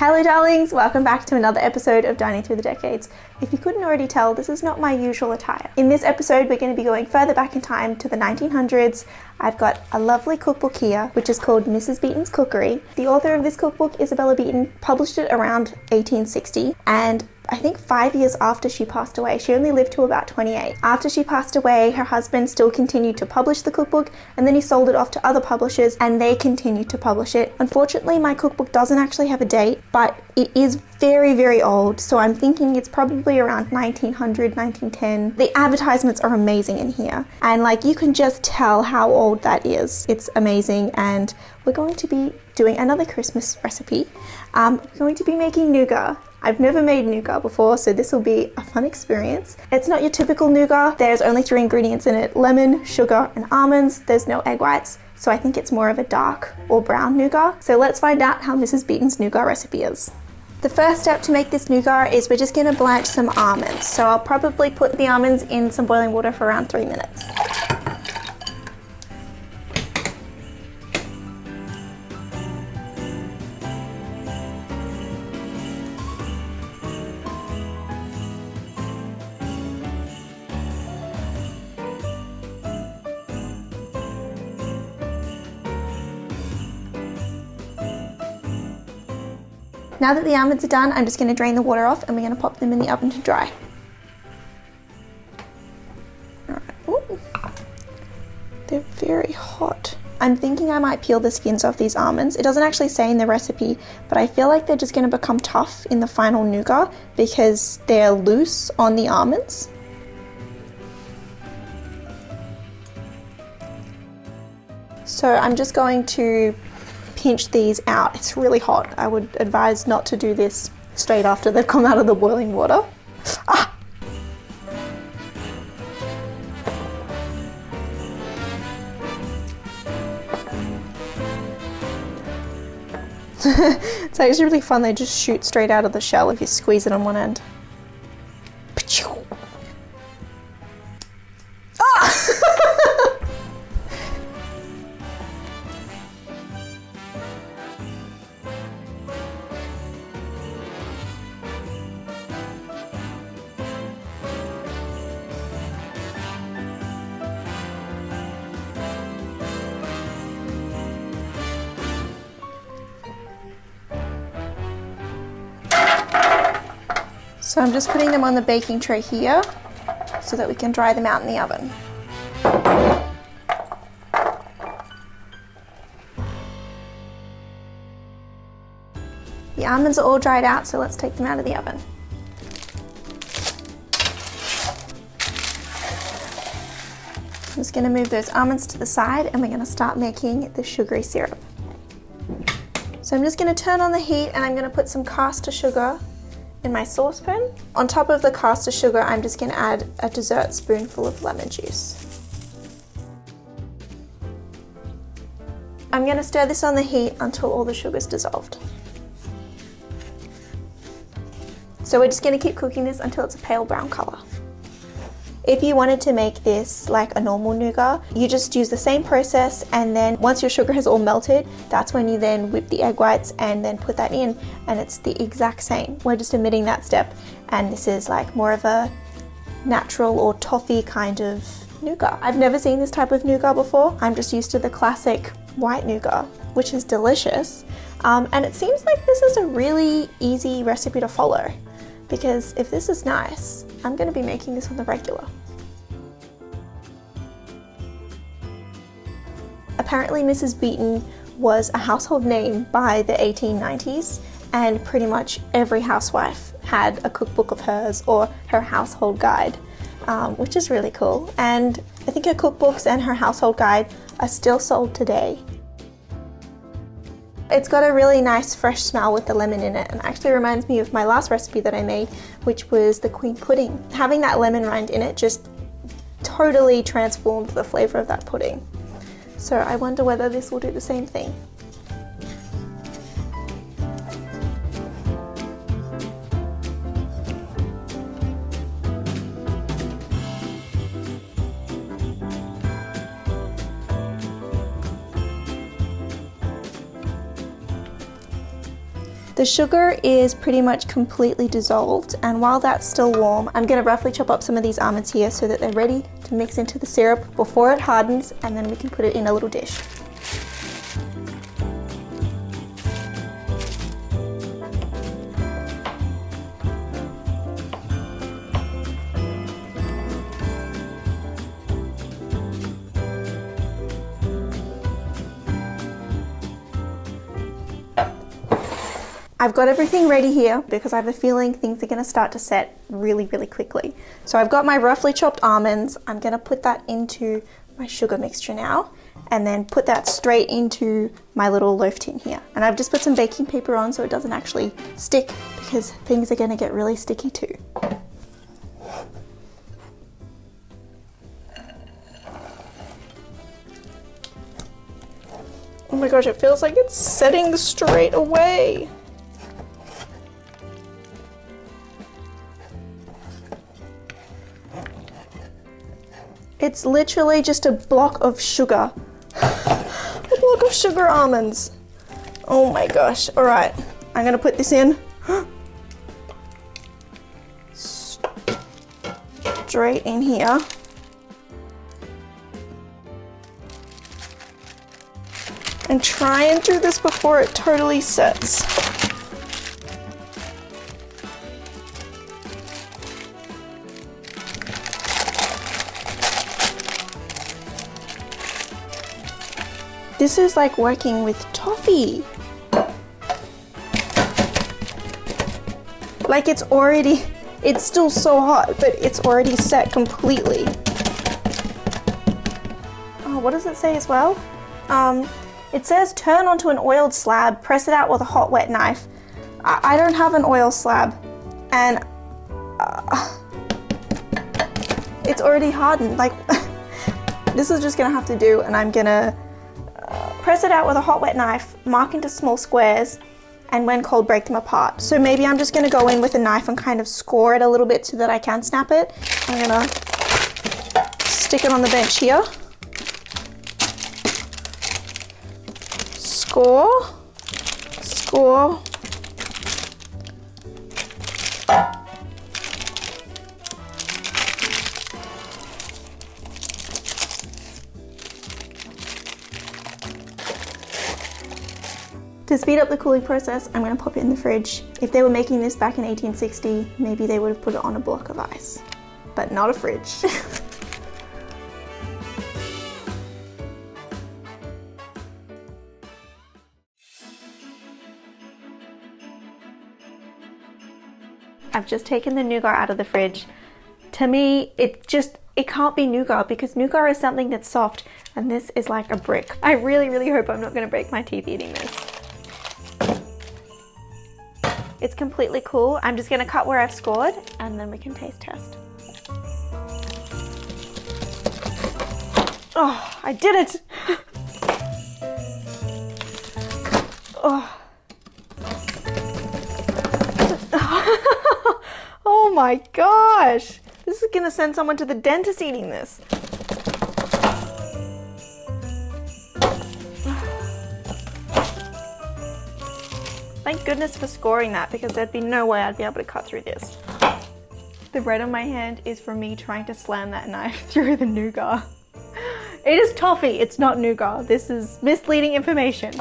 Hello darlings, welcome back to another episode of Dining Through the Decades. If you couldn't already tell, this is not my usual attire. In this episode, we're going to be going further back in time to the 1900s. I've got a lovely cookbook here, which is called Mrs. Beeton's Cookery. The author of this cookbook, Isabella Beeton, published it around 1860, and I think 5 years after she passed away. She only lived to about 28. After she passed away, her husband still continued to publish the cookbook, and then he sold it off to other publishers, and they continued to publish it. Unfortunately, my cookbook doesn't actually have a date, but it is very, very old, so I'm thinking it's probably around 1900, 1910. The advertisements are amazing in here, and like you can just tell how old that is. It's amazing, and we're going to be doing another Christmas recipe. We're going to be making nougat. I've never made nougat before, so this will be a fun experience. It's not your typical nougat. There's only 3 ingredients in it: lemon, sugar, and almonds. There's no egg whites, so I think it's more of a dark or brown nougat. So let's find out how Mrs. Beeton's nougat recipe is. The first step to make this nougat is we're just going to blanch some almonds. So I'll probably put the almonds in some boiling water for around 3 minutes. Now that the almonds are done, I'm just going to drain the water off and we're going to pop them in the oven to dry. Alright. They're very hot. I'm thinking I might peel the skins off these almonds. It doesn't actually say in the recipe, but I feel like they're just going to become tough in the final nougat because they're loose on the almonds. So I'm just going to pinch these out. It's really hot. I would advise not to do this straight after they've come out of the boiling water. Ah! It's actually really fun. They just shoot straight out of the shell if you squeeze it on one end. Ah! So I'm just putting them on the baking tray here so that we can dry them out in the oven. The almonds are all dried out, so let's take them out of the oven. I'm just going to move those almonds to the side and we're going to start making the sugary syrup. So I'm just going to turn on the heat and I'm going to put some castor sugar in my saucepan. On top of the castor sugar, I'm just going to add a dessert spoonful of lemon juice. I'm going to stir this on the heat until all the sugar's dissolved. So we're just going to keep cooking this until it's a pale brown color. If you wanted to make this like a normal nougat, you just use the same process, and then once your sugar has all melted, that's when you then whip the egg whites and then put that in, and it's the exact same. We're just omitting that step, and this is like more of a natural or toffee kind of nougat. I've never seen this type of nougat before. I'm just used to the classic white nougat, which is delicious. And it seems like this is a really easy recipe to follow, because if this is nice, I'm going to be making this on the regular. Apparently Mrs. Beeton was a household name by the 1890s, and pretty much every housewife had a cookbook of hers or her household guide, which is really cool. And I think her cookbooks and her household guide are still sold today. It's got a really nice fresh smell with the lemon in it, and actually reminds me of my last recipe that I made, which was the queen pudding. Having that lemon rind in it just totally transformed the flavor of that pudding. So I wonder whether this will do the same thing. The sugar is pretty much completely dissolved, and while that's still warm, I'm going to roughly chop up some of these almonds here so that they're ready to mix into the syrup before it hardens, and then we can put it in a little dish. I've got everything ready here because I have a feeling things are going to start to set really, really quickly. So I've got my roughly chopped almonds. I'm going to put that into my sugar mixture now and then put that straight into my little loaf tin here. And I've just put some baking paper on so it doesn't actually stick because things are going to get really sticky too. Oh my gosh, it feels like it's setting straight away. It's literally just a block of sugar. A block of sugar almonds. Oh my gosh. All right, I'm gonna put this in. Straight in here. And try and do this before it totally sets. This is like working with toffee. Like it's still so hot, but it's already set completely. Oh, what does it say as well? It says turn onto an oiled slab, press it out with a hot wet knife. I don't have an oil slab, and it's already hardened. Like this is just gonna have to do, and I'm gonna press it out with a hot wet knife, mark into small squares, and when cold break them apart. So maybe I'm just gonna go in with a knife and kind of score it a little bit so that I can snap it. I'm gonna stick it on the bench here. Score, score. To speed up the cooling process, I'm going to pop it in the fridge. If they were making this back in 1860, maybe they would have put it on a block of ice, but not a fridge. I've just taken the nougat out of the fridge. To me, it can't be nougat because nougat is something that's soft and this is like a brick. I really, really hope I'm not going to break my teeth eating this. It's completely cool. I'm just gonna cut where I've scored and then we can taste test. Oh, I did it! Oh. Oh my gosh! This is gonna send someone to the dentist eating this. Thank goodness for scoring that because there'd be no way I'd be able to cut through this. The red on my hand is from me trying to slam that knife through the nougat. It is toffee, it's not nougat. This is misleading information.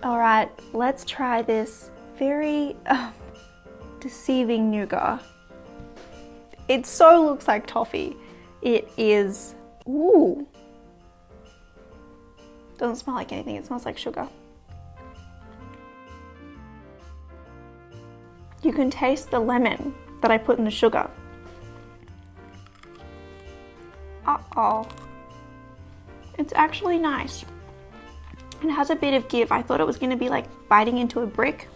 All right, let's try this very deceiving nougat. It so looks like toffee. It is, ooh. Doesn't smell like anything, it smells like sugar. You can taste the lemon that I put in the sugar. Uh-oh. It's actually nice. It has a bit of give. I thought it was going to be like biting into a brick.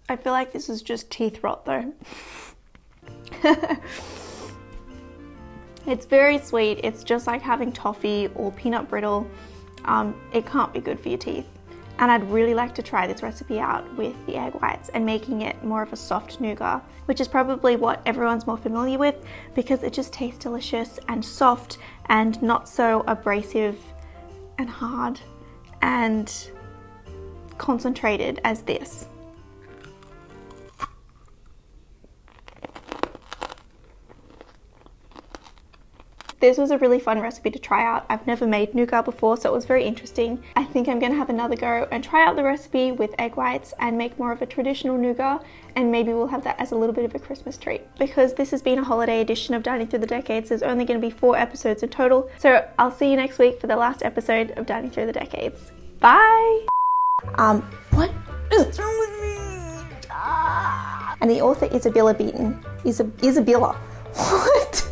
I feel like this is just teeth rot though. It's very sweet. It's just like having toffee or peanut brittle. It can't be good for your teeth. And I'd really like to try this recipe out with the egg whites and making it more of a soft nougat, which is probably what everyone's more familiar with because it just tastes delicious and soft and not so abrasive and hard and concentrated as this. This was a really fun recipe to try out. I've never made nougat before, so it was very interesting. I think I'm gonna have another go and try out the recipe with egg whites and make more of a traditional nougat, and maybe we'll have that as a little bit of a Christmas treat. Because this has been a holiday edition of Dining Through the Decades, there's only gonna be 4 episodes in total, so I'll see you next week for the last episode of Dining Through the Decades. Bye! What is wrong with me? And the author Isabella Beaton. Isabella. What?